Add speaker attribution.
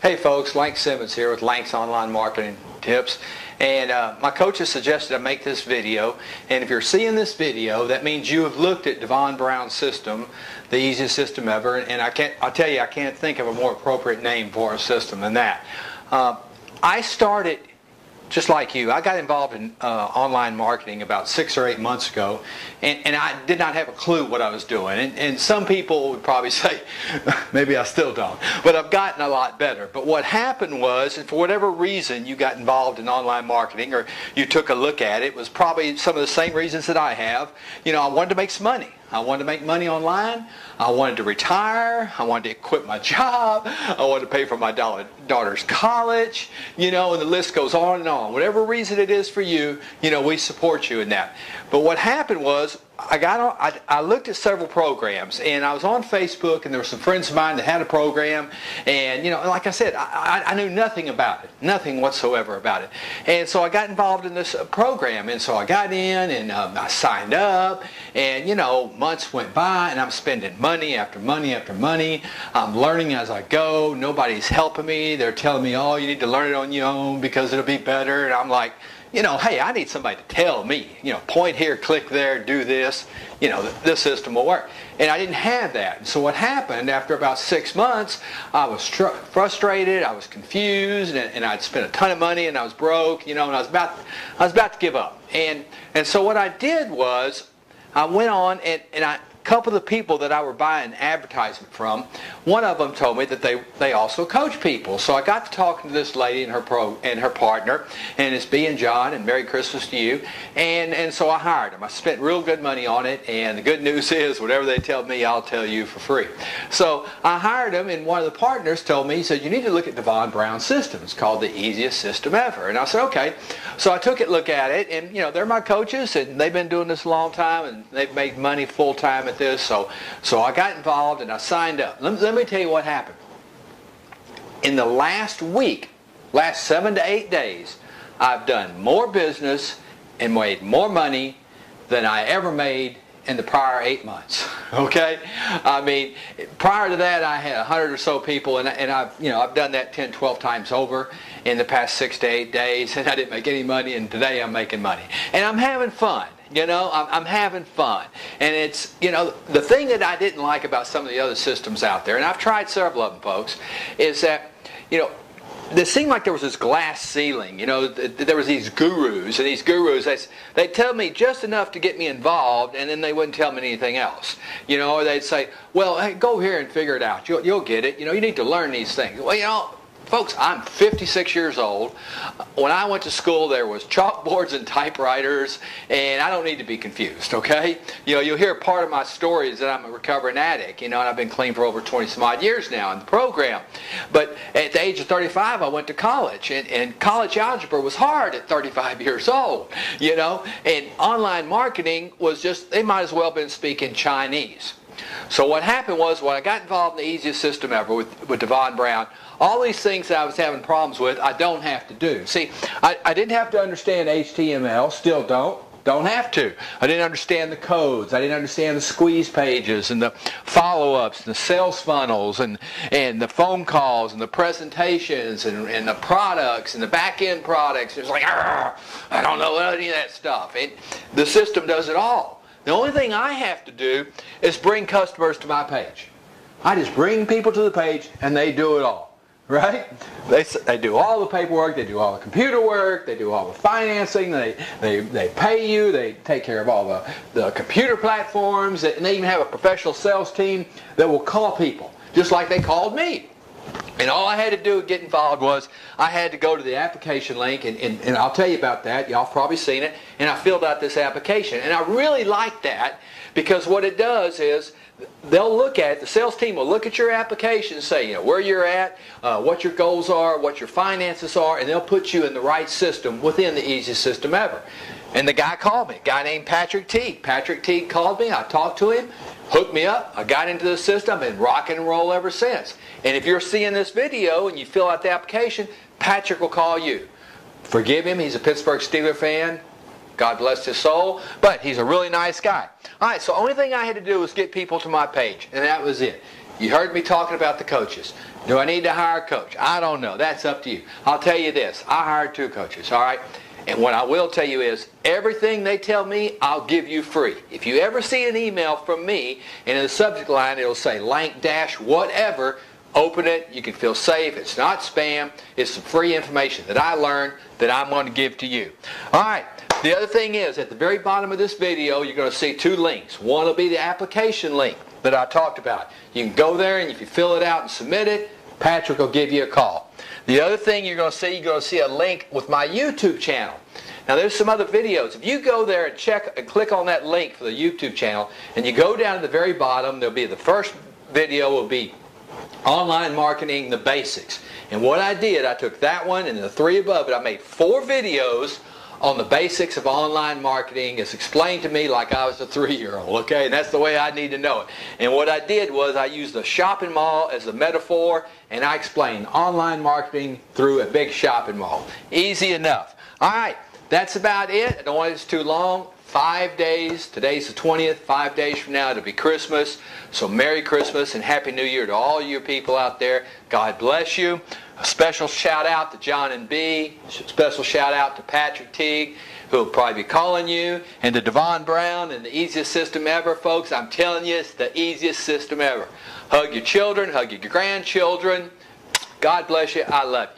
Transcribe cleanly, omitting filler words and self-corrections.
Speaker 1: Hey folks, Lank Simmons here with Lank's Online Marketing Tips. And my coach has suggested I make this video. And if you're seeing this video, that means you have looked at Devon Brown's system, the easiest system ever. And I'll tell you, I can't think of a more appropriate name for a system than that. I started just like you. I got involved in online marketing about 6 or 8 months ago, and I did not have a clue what I was doing. And some people would probably say, maybe I still don't, but I've gotten a lot better. But what happened was, and for whatever reason you got involved in online marketing or you took a look at it, was probably some of the same reasons that I have. You know, I wanted to make some money. I wanted to make money online. I wanted to retire. I wanted to quit my job. I wanted to pay for my daughter's college. You know, and the list goes on and on. Whatever reason it is for you, you know, we support you in that. But what happened was, I looked at several programs, and I was on Facebook, and there were some friends of mine that had a program, and you know, like I said, I knew nothing about it, nothing whatsoever about it. And so I got involved in this program, and so I got in, and I signed up, and you know, months went by, and I'm spending money after money after money. I'm learning as I go. Nobody's helping me. They're telling me, oh, you need to learn it on your own because it'll be better. And I'm like, you know, hey, I need somebody to tell me, you know, point here, click there, do this, you know, this system will work. And I didn't have that. And so what happened, after about 6 months, I was frustrated, I was confused, and I'd spent a ton of money, and I was broke, you know, and I was about to give up. And so what I did was, I went on, and a couple of the people that I were buying advertisement from, one of them told me that they also coach people. So I got to talking to this lady and her partner, and it's B and John, and Merry Christmas to you. And so I hired them. I spent real good money on it, and the good news is, whatever they tell me, I'll tell you for free. So I hired them, and one of the partners told me, he said, you need to look at Devon Brown's system. It's called the easiest system ever. And I said, okay. So I took a look at it, and you know, they're my coaches, and they've been doing this a long time, and they've made money full time at this. So I got involved, and I signed up. Let me tell you what happened. In the last week, last 7 to 8 days, I've done more business and made more money than I ever made in the prior 8 months. Okay? I mean, prior to that, I had 100 or so people, and I've done that 10, 12 times over in the past 6 to 8 days, and I didn't make any money, and today I'm making money. And I'm having fun. You know, I'm having fun. And it's, you know, the thing that I didn't like about some of the other systems out there, and I've tried several of them, folks, is that, you know, it seemed like there was this glass ceiling. You know, there was these gurus, and these gurus, they'd tell me just enough to get me involved, and then they wouldn't tell me anything else. You know, or they'd say, well, hey, go here and figure it out. You'll get it. You know, you need to learn these things. Well, you know, folks, I'm 56 years old. When I went to school, there was chalkboards and typewriters, and I don't need to be confused, okay? You know, you'll hear part of my story is that I'm a recovering addict, you know, and I've been clean for over 20-some odd years now in the program. But at the age of 35, I went to college, and college algebra was hard at 35 years old, you know? And online marketing was just, they might as well have been speaking Chinese. So what happened was, when I got involved in the easiest system ever with Devon Brown, all these things that I was having problems with, I don't have to do. See, I didn't have to understand HTML, still don't have to. I didn't understand the codes. I didn't understand the squeeze pages and the follow-ups and the sales funnels and the phone calls and the presentations and the products and the back-end products. It's like, I don't know any of that stuff. The system does it all. The only thing I have to do is bring customers to my page. I just bring people to the page, and they do it all, right? They do all the paperwork, they do all the computer work, they do all the financing, they pay you, they take care of all the computer platforms, and they even have a professional sales team that will call people, just like they called me. And all I had to do to get involved was I had to go to the application link, and I'll tell you about that. Y'all have probably seen it. And I filled out this application. And I really like that, because what it does is they'll look at it, the sales team will look at your application and say, you know, where you're at, what your goals are, what your finances are, and they'll put you in the right system within the easiest system ever. And the guy called me, a guy named Patrick Teague. Patrick Teague called me, I talked to him, hooked me up, I got into the system, and rocking and roll ever since. And if you're seeing this video and you fill out the application, Patrick will call you. Forgive him, he's a Pittsburgh Steelers fan. God bless his soul, but he's a really nice guy. All right, so the only thing I had to do was get people to my page, and that was it. You heard me talking about the coaches. Do I need to hire a coach? I don't know. That's up to you. I'll tell you this. I hired 2 coaches, all right? And what I will tell you is, everything they tell me, I'll give you free. If you ever see an email from me, and in the subject line it'll say Lank-whatever, open it. You can feel safe. It's not spam. It's some free information that I learned that I'm going to give to you. All right. The other thing is, at the very bottom of this video, you're going to see 2 links. One will be the application link that I talked about. You can go there, and if you fill it out and submit it, Patrick will give you a call. The other thing you're going to see a link with my YouTube channel. Now there's some other videos. If you go there and check and click on that link for the YouTube channel, and you go down to the very bottom, there'll be the first video will be Online Marketing, the Basics. And what I did, I took that one and the 3 above it. I made 4 videos on the basics of online marketing. It's explained to me like I was a 3-year-old, okay? And that's the way I need to know it. And what I did was I used a shopping mall as a metaphor, and I explained online marketing through a big shopping mall. Easy enough. All right, that's about it. I don't want it too long. 5 days. Today's the 20th. 5 days from now, it'll be Christmas. So Merry Christmas and Happy New Year to all you people out there. God bless you. A special shout out to John and B. Special shout out to Patrick Teague, who will probably be calling you, and to Devon Brown, and the easiest system ever, folks. I'm telling you, it's the easiest system ever. Hug your children, hug your grandchildren. God bless you. I love you.